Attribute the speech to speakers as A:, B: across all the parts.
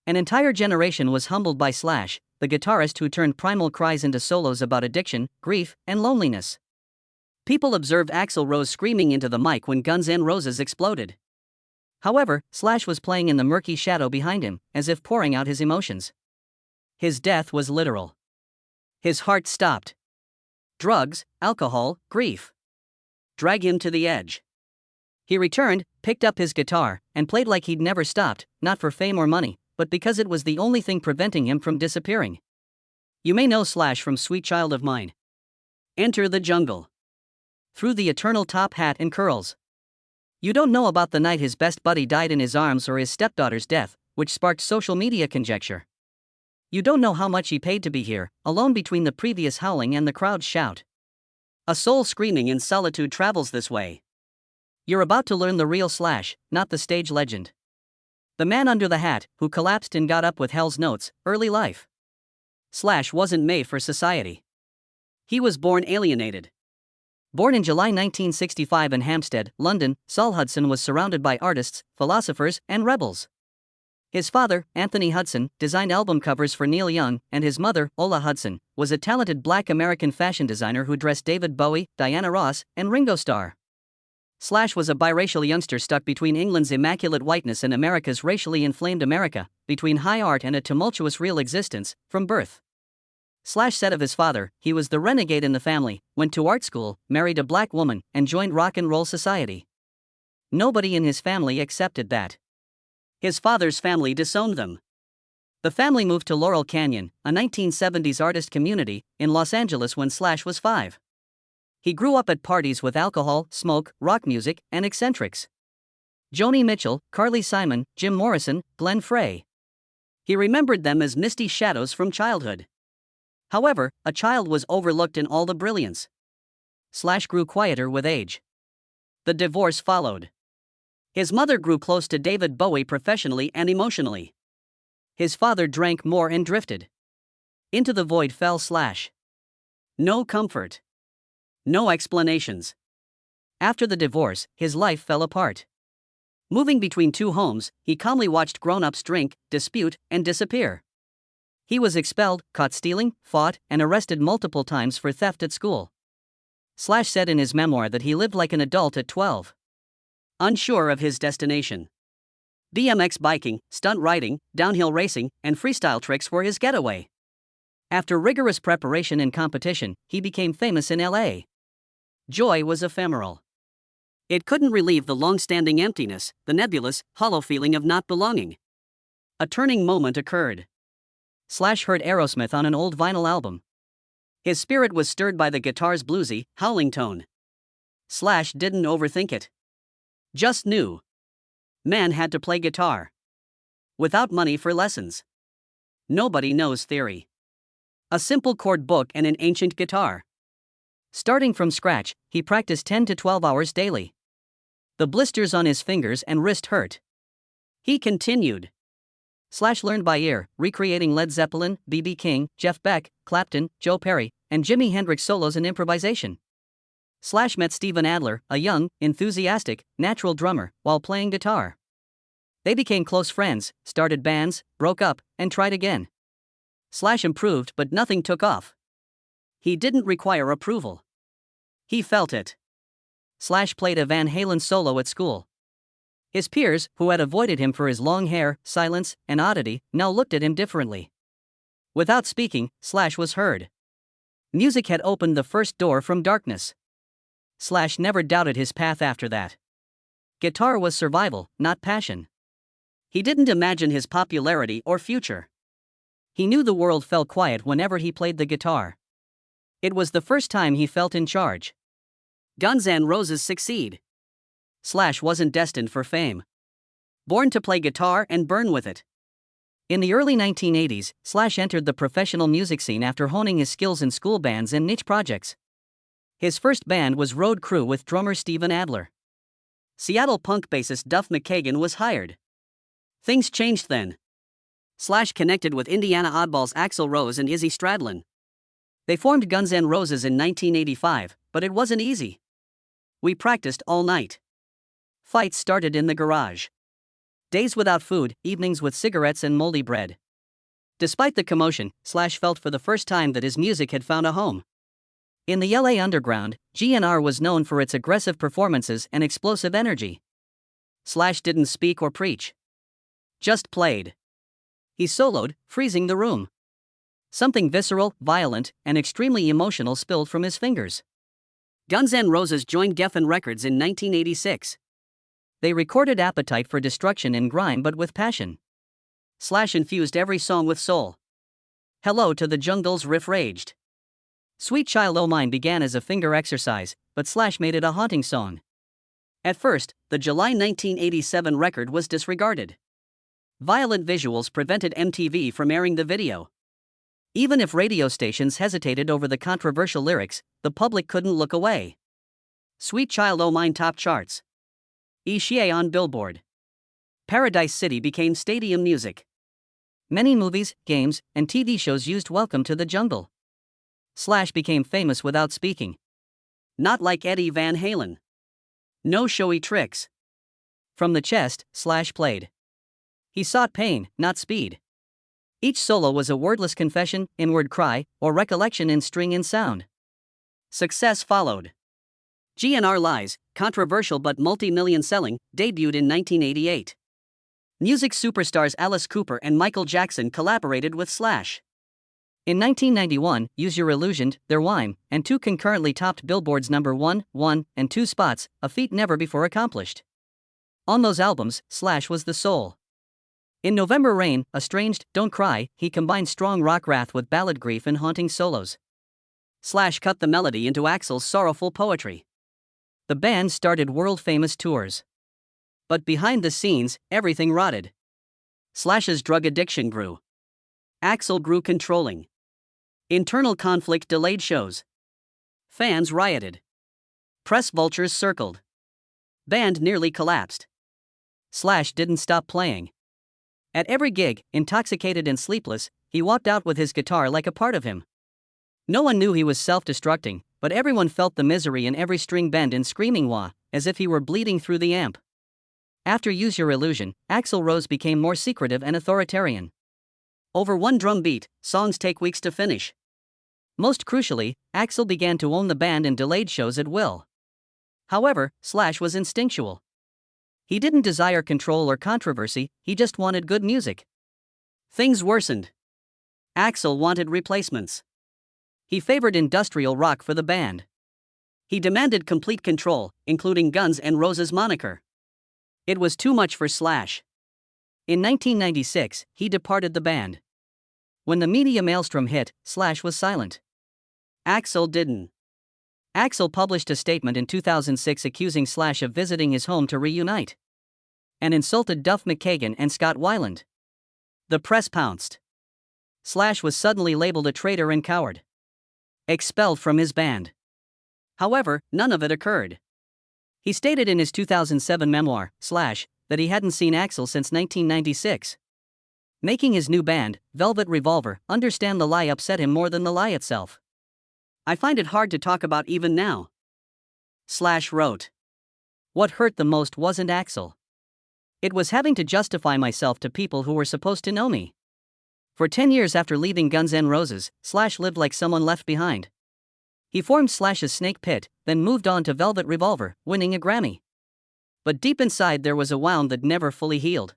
A: An entire generation was humbled by Slash, the guitarist who turned primal cries into solos about addiction, grief, and loneliness. People observed Axl Rose screaming into the mic when Guns N' Roses exploded. However, Slash was playing in the murky shadow behind him, as if pouring out his emotions. His death was literal. His heart stopped. Drugs, alcohol, grief. Drag him to the edge. He returned, picked up his guitar, and played like he'd never stopped, not for fame or money, but because it was the only thing preventing him from disappearing. You may know Slash from Sweet Child of Mine. Enter the Jungle. Through the Eternal Top Hat and Curls. You don't know about the night his best buddy died in his arms or his stepdaughter's death, which sparked social media conjecture. You don't know how much he paid to be here, alone between the previous howling and the crowd's shout. A soul screaming in solitude travels this way. You're about to learn the real Slash, not the stage legend. The man under the hat, who collapsed and got up with Hell's Notes, early life. Slash wasn't made for society. He was born alienated. Born in July 1965 in Hampstead, London, Saul Hudson was surrounded by artists, philosophers, and rebels. His father, Anthony Hudson, designed album covers for Neil Young, and his mother, Ola Hudson, was a talented black American fashion designer who dressed David Bowie, Diana Ross, and Ringo Starr. Slash was a biracial youngster stuck between England's immaculate whiteness and America's racially inflamed America, between high art and a tumultuous real existence, from birth. Slash said of his father, he was the renegade in the family, went to art school, married a black woman, and joined rock and roll society. Nobody in his family accepted that. His father's family disowned them. The family moved to Laurel Canyon, a 1970s artist community, in Los Angeles when Slash was 5. He grew up at parties with alcohol, smoke, rock music, and eccentrics. Joni Mitchell, Carly Simon, Jim Morrison, Glenn Frey. He remembered them as misty shadows from childhood. However, a child was overlooked in all the brilliance. Slash grew quieter with age. The divorce followed. His mother grew close to David Bowie professionally and emotionally. His father drank more and drifted. Into the void fell Slash. No comfort. No explanations. After the divorce, his life fell apart. Moving between two homes, he calmly watched grown-ups drink, dispute, and disappear. He was expelled, caught stealing, fought, and arrested multiple times for theft at school. Slash said in his memoir that he lived like an adult at 12. Unsure of his destination. BMX biking, stunt riding, downhill racing, and freestyle tricks were his getaway. After rigorous preparation and competition, he became famous in LA. Joy was ephemeral. It couldn't relieve the long-standing emptiness, the nebulous, hollow feeling of not belonging. A turning moment occurred. Slash heard Aerosmith on an old vinyl album. His spirit was stirred by the guitar's bluesy, howling tone. Slash didn't overthink it. Just knew. Man had to play guitar. Without money for lessons. Nobody knows theory. A simple chord book and an ancient guitar. Starting from scratch, he practiced 10 to 12 hours daily. The blisters on his fingers and wrist hurt. He continued. Slash learned by ear, recreating Led Zeppelin, B.B. King, Jeff Beck, Clapton, Joe Perry, and Jimi Hendrix solos in improvisation. Slash met Steven Adler, a young, enthusiastic, natural drummer, while playing guitar. They became close friends, started bands, broke up, and tried again. Slash improved, but nothing took off. He didn't require approval. He felt it. Slash played a Van Halen solo at school. His peers, who had avoided him for his long hair, silence, and oddity, now looked at him differently. Without speaking, Slash was heard. Music had opened the first door from darkness. Slash never doubted his path after that. Guitar was survival, not passion. He didn't imagine his popularity or future. He knew the world fell quiet whenever he played the guitar. It was the first time he felt in charge. Guns N' Roses succeed. Slash wasn't destined for fame. Born to play guitar and burn with it. In the early 1980s, Slash entered the professional music scene after honing his skills in school bands and niche projects. His first band was Road Crew with drummer Steven Adler. Seattle punk bassist Duff McKagan was hired. Things changed then. Slash connected with Indiana oddballs Axl Rose and Izzy Stradlin. They formed Guns N' Roses in 1985, but it wasn't easy. We practiced all night. Fights started in the garage. Days without food, evenings with cigarettes and moldy bread. Despite the commotion, Slash felt for the first time that his music had found a home. In the LA underground, GNR was known for its aggressive performances and explosive energy. Slash didn't speak or preach. Just played. He soloed, freezing the room. Something visceral, violent, and extremely emotional spilled from his fingers. Guns N' Roses joined Geffen Records in 1986. They recorded Appetite for Destruction in grime but with passion. Slash infused every song with soul. Hello to the Jungle's riff raged. Sweet Child O' Mine began as a finger exercise, but Slash made it a haunting song. At first, the July 1987 record was disregarded. Violent visuals prevented MTV from airing the video. Even if radio stations hesitated over the controversial lyrics, the public couldn't look away. Sweet Child O' Mine topped charts. Ishii on Billboard. Paradise City became stadium music. Many movies, games, and TV shows used Welcome to the Jungle. Slash became famous without speaking. Not like Eddie Van Halen. No showy tricks. From the chest, Slash played. He sought pain, not speed. Each solo was a wordless confession, inward cry, or recollection in string and sound. Success followed. GNR Lies, controversial but multi-million selling, debuted in 1988. Music superstars Alice Cooper and Michael Jackson collaborated with Slash. In 1991, Use Your Illusion, Their Whime, and 2 concurrently topped Billboard's number 1, 1, and 2 spots, a feat never before accomplished. On those albums, Slash was the soul. In November Rain, Estranged, Don't Cry, he combined strong rock wrath with ballad grief and haunting solos. Slash cut the melody into Axl's sorrowful poetry. The band started world-famous tours. But behind the scenes, everything rotted. Slash's drug addiction grew. Axl grew controlling. Internal conflict delayed shows. Fans rioted. Press vultures circled. Band nearly collapsed. Slash didn't stop playing. At every gig, intoxicated and sleepless, he walked out with his guitar like a part of him. No one knew he was self-destructing, but everyone felt the misery in every string bend and screaming wah, as if he were bleeding through the amp. After Use Your Illusion, Axl Rose became more secretive and authoritarian. Over one drum beat, songs take weeks to finish. Most crucially, Axl began to own the band and delayed shows at will. However, Slash was instinctual. He didn't desire control or controversy, he just wanted good music. Things worsened. Axl wanted replacements. He favored industrial rock for the band. He demanded complete control, including Guns N' Roses moniker. It was too much for Slash. In 1996, he departed the band. When the media maelstrom hit, Slash was silent. Axl didn't. Axl published a statement in 2006 accusing Slash of visiting his home to reunite. And insulted Duff McKagan and Scott Weiland. The press pounced. Slash was suddenly labeled a traitor and coward. Expelled from his band. However, none of it occurred. He stated in his 2007 memoir, Slash, that he hadn't seen Axl since 1996. Making his new band, Velvet Revolver, understand the lie upset him more than the lie itself. I find it hard to talk about even now. Slash wrote. What hurt the most wasn't Axl. It was having to justify myself to people who were supposed to know me. For 10 years after leaving Guns N' Roses, Slash lived like someone left behind. He formed Slash's Snake Pit, then moved on to Velvet Revolver, winning a Grammy. But deep inside there was a wound that never fully healed.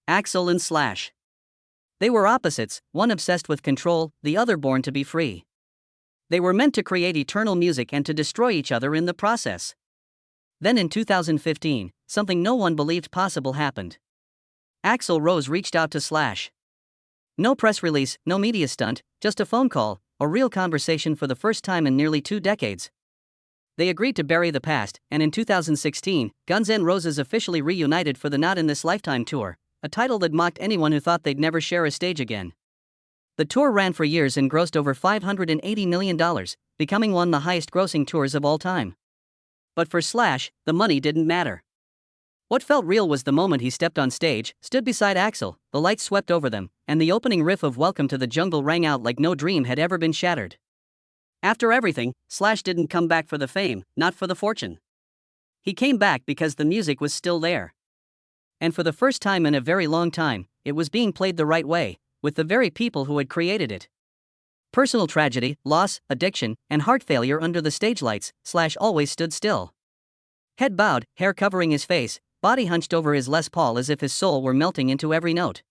A: Axl and Slash. They were opposites, one obsessed with control, the other born to be free. They were meant to create eternal music and to destroy each other in the process. Then in 2015, something no one believed possible happened. Axl Rose reached out to Slash. No press release, no media stunt, just a phone call, a real conversation for the first time in nearly 2 decades. They agreed to bury the past, and in 2016, Guns N' Roses officially reunited for the Not in This Lifetime tour, a title that mocked anyone who thought they'd never share a stage again. The tour ran for years and grossed over $580 million, becoming one of the highest-grossing tours of all time. But for Slash, the money didn't matter. What felt real was the moment he stepped on stage, stood beside Axl, the lights swept over them, and the opening riff of Welcome to the Jungle rang out like no dream had ever been shattered. After everything, Slash didn't come back for the fame, not for the fortune. He came back because the music was still there. And for the first time in a very long time, it was being played the right way, with the very people who had created it. Personal tragedy, loss, addiction, and heart failure under the stage lights, Slash always stood still. Head bowed, hair covering his face, body hunched over his Les Paul as if his soul were melting into every note.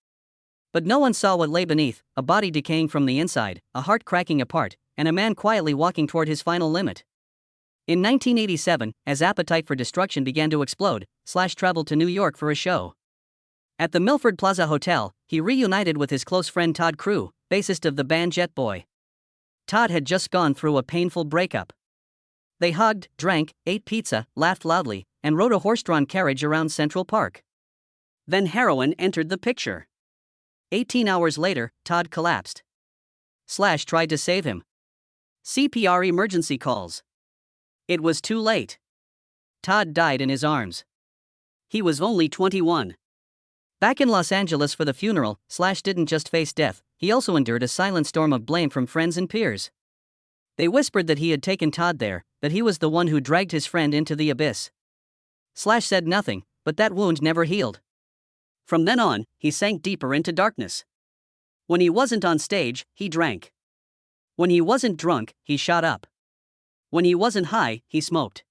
A: But no one saw what lay beneath: a body decaying from the inside, a heart cracking apart, and a man quietly walking toward his final limit. In 1987, as appetite for destruction began to explode, Slash traveled to New York for a show. At the Milford Plaza Hotel, he reunited with his close friend Todd Crew, bassist of the band Jet Boy. Todd had just gone through a painful breakup. They hugged, drank, ate pizza, laughed loudly, and rode a horse-drawn carriage around Central Park. Then heroin entered the picture. 18 hours later, Todd collapsed. Slash tried to save him. CPR emergency calls. It was too late. Todd died in his arms. He was only 21. Back in Los Angeles for the funeral, Slash didn't just face death, he also endured a silent storm of blame from friends and peers. They whispered that he had taken Todd there, that he was the one who dragged his friend into the abyss. Slash said nothing, but that wound never healed. From then on, he sank deeper into darkness. When he wasn't on stage, he drank. When he wasn't drunk, he shot up. When he wasn't high, he smoked.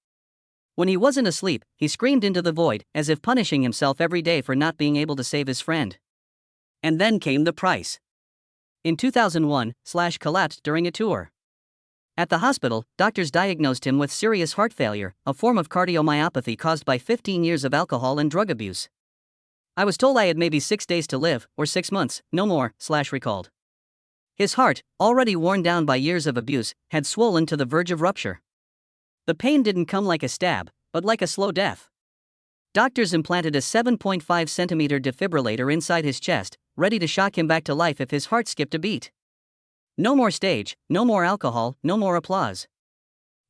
A: When he wasn't asleep, he screamed into the void, as if punishing himself every day for not being able to save his friend. And then came the price. In 2001, Slash collapsed during a tour. At the hospital, doctors diagnosed him with serious heart failure, a form of cardiomyopathy caused by 15 years of alcohol and drug abuse. "I was told I had maybe 6 days to live, or 6 months, no more," Slash recalled. His heart, already worn down by years of abuse, had swollen to the verge of rupture. The pain didn't come like a stab, but like a slow death. Doctors implanted a 7.5 centimeter defibrillator inside his chest, ready to shock him back to life if his heart skipped a beat. No more stage, no more alcohol, no more applause.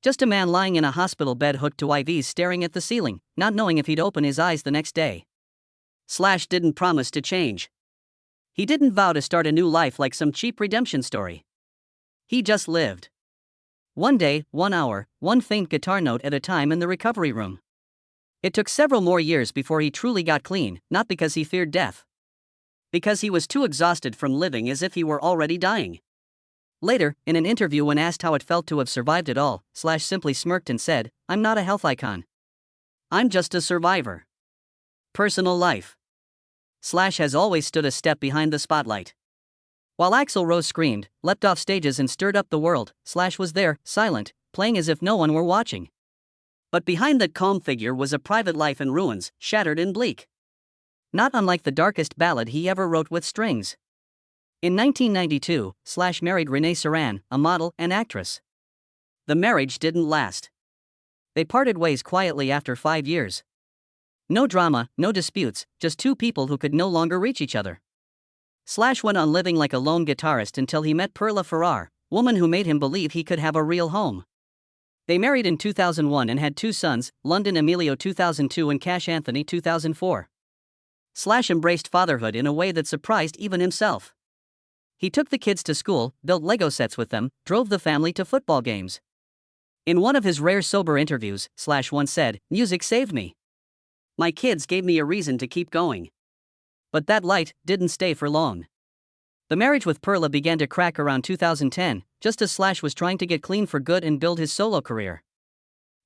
A: Just a man lying in a hospital bed hooked to IVs staring at the ceiling, not knowing if he'd open his eyes the next day. Slash didn't promise to change. He didn't vow to start a new life like some cheap redemption story. He just lived. One day, 1 hour, one faint guitar note at a time in the recovery room. It took several more years before he truly got clean, not because he feared death. Because he was too exhausted from living as if he were already dying. Later, in an interview when asked how it felt to have survived it all, Slash simply smirked and said, "I'm not a health icon. I'm just a survivor." Personal life. Slash has always stood a step behind the spotlight. While Axl Rose screamed, leapt off stages and stirred up the world, Slash was there, silent, playing as if no one were watching. But behind that calm figure was a private life in ruins, shattered and bleak. Not unlike the darkest ballad he ever wrote with strings. In 1992, Slash married Renee Saran, a model and actress. The marriage didn't last. They parted ways quietly after 5 years. No drama, no disputes, just two people who could no longer reach each other. Slash went on living like a lone guitarist until he met Perla Farrar, woman who made him believe he could have a real home. They married in 2001 and had 2 sons, London Emilio 2002 and Cash Anthony 2004. Slash embraced fatherhood in a way that surprised even himself. He took the kids to school, built Lego sets with them, drove the family to football games. In one of his rare sober interviews, Slash once said, "Music saved me. My kids gave me a reason to keep going." But that light didn't stay for long. The marriage with Perla began to crack around 2010, just as Slash was trying to get clean for good and build his solo career.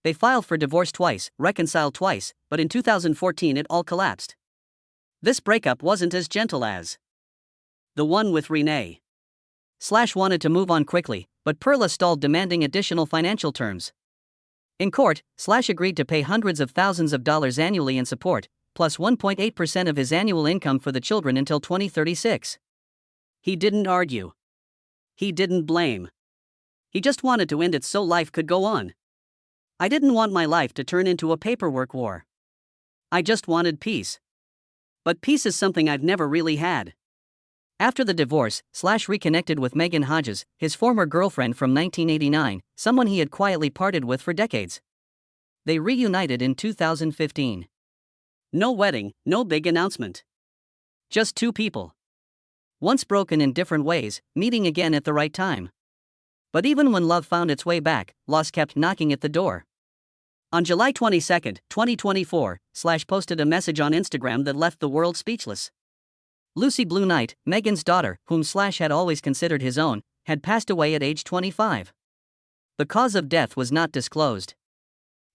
A: They filed for divorce twice, reconciled twice, but in 2014 it all collapsed. This breakup wasn't as gentle as the one with Renee. Slash wanted to move on quickly, but Perla stalled, demanding additional financial terms. In court, Slash agreed to pay hundreds of thousands of dollars annually in support, plus 1.8% of his annual income for the children until 2036. He didn't argue. He didn't blame. He just wanted to end it so life could go on. "I didn't want my life to turn into a paperwork war. I just wanted peace. But peace is something I've never really had." After the divorce, Slash reconnected with Megan Hodges, his former girlfriend from 1989, someone he had quietly parted with for decades. They reunited in 2015. No wedding, no big announcement. Just two people. Once broken in different ways, meeting again at the right time. But even when love found its way back, loss kept knocking at the door. On July 22, 2024, Slash posted a message on Instagram that left the world speechless. Lucy Blue Knight, Megan's daughter, whom Slash had always considered his own, had passed away at age 25. The cause of death was not disclosed.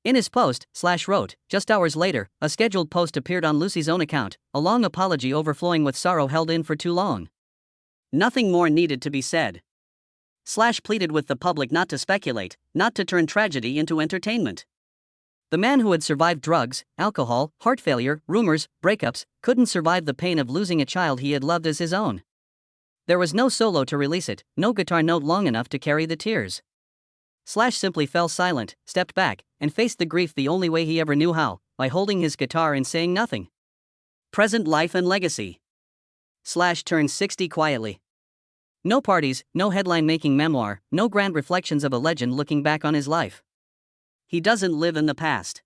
A: In his post, Slash wrote, just hours later, a scheduled post appeared on Lucy's own account, a long apology overflowing with sorrow held in for too long. Nothing more needed to be said. Slash pleaded with the public not to speculate, not to turn tragedy into entertainment. The man who had survived drugs, alcohol, heart failure, rumors, breakups, couldn't survive the pain of losing a child he had loved as his own. There was no solo to release it, no guitar note long enough to carry the tears. Slash simply fell silent, stepped back, and faced the grief the only way he ever knew how, by holding his guitar and saying nothing. Present life and legacy. Slash turned 60 quietly. No parties, no headline-making memoir, no grand reflections of a legend looking back on his life. He doesn't live in the past.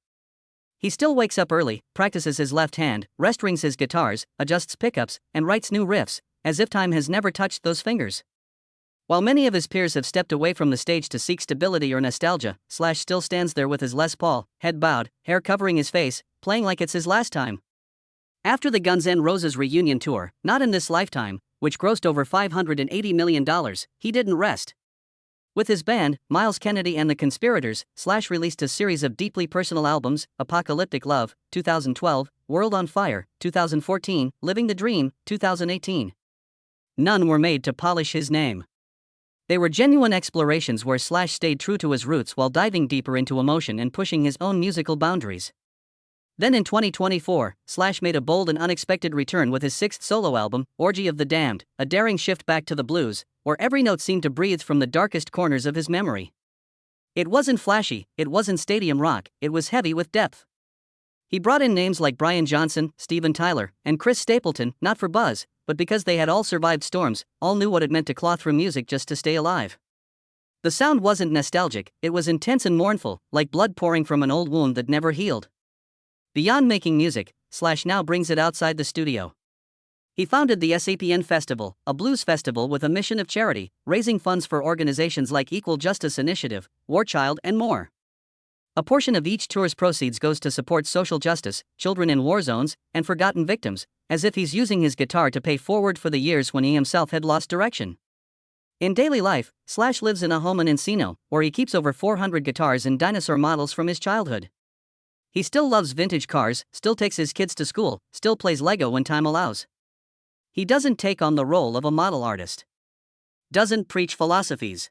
A: He still wakes up early, practices his left hand, rest-rings his guitars, adjusts pickups, and writes new riffs, as if time has never touched those fingers. While many of his peers have stepped away from the stage to seek stability or nostalgia, Slash still stands there with his Les Paul, head bowed, hair covering his face, playing like it's his last time. After the Guns N' Roses reunion tour, Not in This Lifetime, which grossed over $580 million, he didn't rest. With his band, Miles Kennedy and the Conspirators, Slash released a series of deeply personal albums: Apocalyptic Love, 2012, World on Fire, 2014, Living the Dream, 2018. None were made to polish his name. They were genuine explorations where Slash stayed true to his roots while diving deeper into emotion and pushing his own musical boundaries. Then in 2024, Slash made a bold and unexpected return with his sixth solo album, Orgy of the Damned, a daring shift back to the blues, where every note seemed to breathe from the darkest corners of his memory. It wasn't flashy, it wasn't stadium rock, it was heavy with depth. He brought in names like Brian Johnson, Steven Tyler, and Chris Stapleton, not for buzz, but because they had all survived storms, all knew what it meant to claw through music just to stay alive. The sound wasn't nostalgic, it was intense and mournful, like blood pouring from an old wound that never healed. Beyond making music, Slash now brings it outside the studio. He founded the SAPN Festival, a blues festival with a mission of charity, raising funds for organizations like Equal Justice Initiative, War Child, and more. A portion of each tour's proceeds goes to support social justice, children in war zones, and forgotten victims, as if he's using his guitar to pay forward for the years when he himself had lost direction. In daily life, Slash lives in a home in Encino, where he keeps over 400 guitars and dinosaur models from his childhood. He still loves vintage cars, still takes his kids to school, still plays Lego when time allows. He doesn't take on the role of a model artist. Doesn't preach philosophies.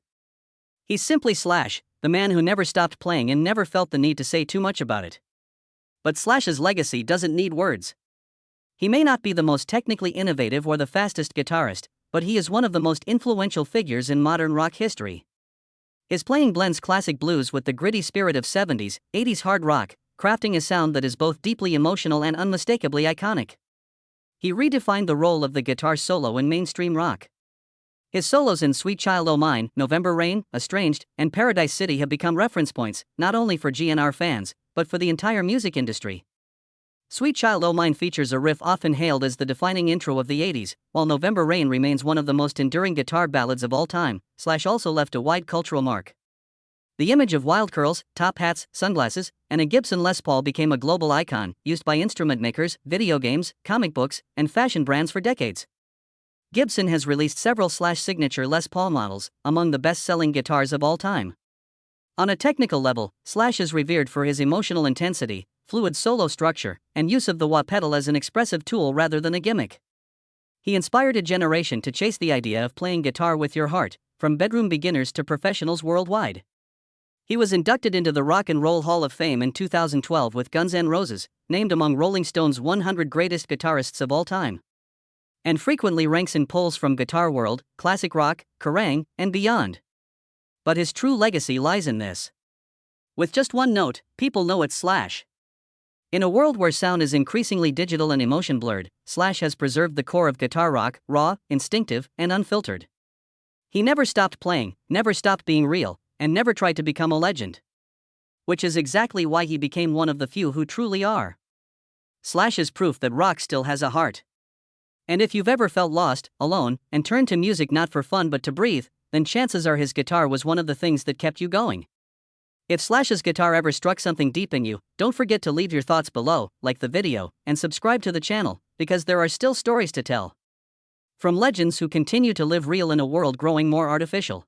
A: He's simply Slash, the man who never stopped playing and never felt the need to say too much about it. But Slash's legacy doesn't need words. He may not be the most technically innovative or the fastest guitarist, but he is one of the most influential figures in modern rock history. His playing blends classic blues with the gritty spirit of 70s, 80s hard rock, crafting a sound that is both deeply emotional and unmistakably iconic. He redefined the role of the guitar solo in mainstream rock. His solos in Sweet Child O' Mine, November Rain, Estranged, and Paradise City have become reference points, not only for GNR fans, but for the entire music industry. Sweet Child O' Mine features a riff often hailed as the defining intro of the 80s, while November Rain remains one of the most enduring guitar ballads of all time. Slash also left a wide cultural mark. The image of wild curls, top hats, sunglasses, and a Gibson Les Paul became a global icon, used by instrument makers, video games, comic books, and fashion brands for decades. Gibson has released several Slash signature Les Paul models, among the best-selling guitars of all time. On a technical level, Slash is revered for his emotional intensity, fluid solo structure, and use of the wah pedal as an expressive tool rather than a gimmick. He inspired a generation to chase the idea of playing guitar with your heart, from bedroom beginners to professionals worldwide. He was inducted into the Rock and Roll Hall of Fame in 2012 with Guns N' Roses, named among Rolling Stone's 100 greatest guitarists of all time. And frequently ranks in polls from Guitar World, Classic Rock, Kerrang, and beyond. But his true legacy lies in this. With just one note, people know it's Slash. In a world where sound is increasingly digital and emotion blurred, Slash has preserved the core of guitar rock, raw, instinctive, and unfiltered. He never stopped playing, never stopped being real, and never tried to become a legend. Which is exactly why he became one of the few who truly are. Slash is proof that rock still has a heart. And if you've ever felt lost, alone, and turned to music not for fun but to breathe, then chances are his guitar was one of the things that kept you going. If Slash's guitar ever struck something deep in you, don't forget to leave your thoughts below, like the video, and subscribe to the channel, because there are still stories to tell. From legends who continue to live real in a world growing more artificial.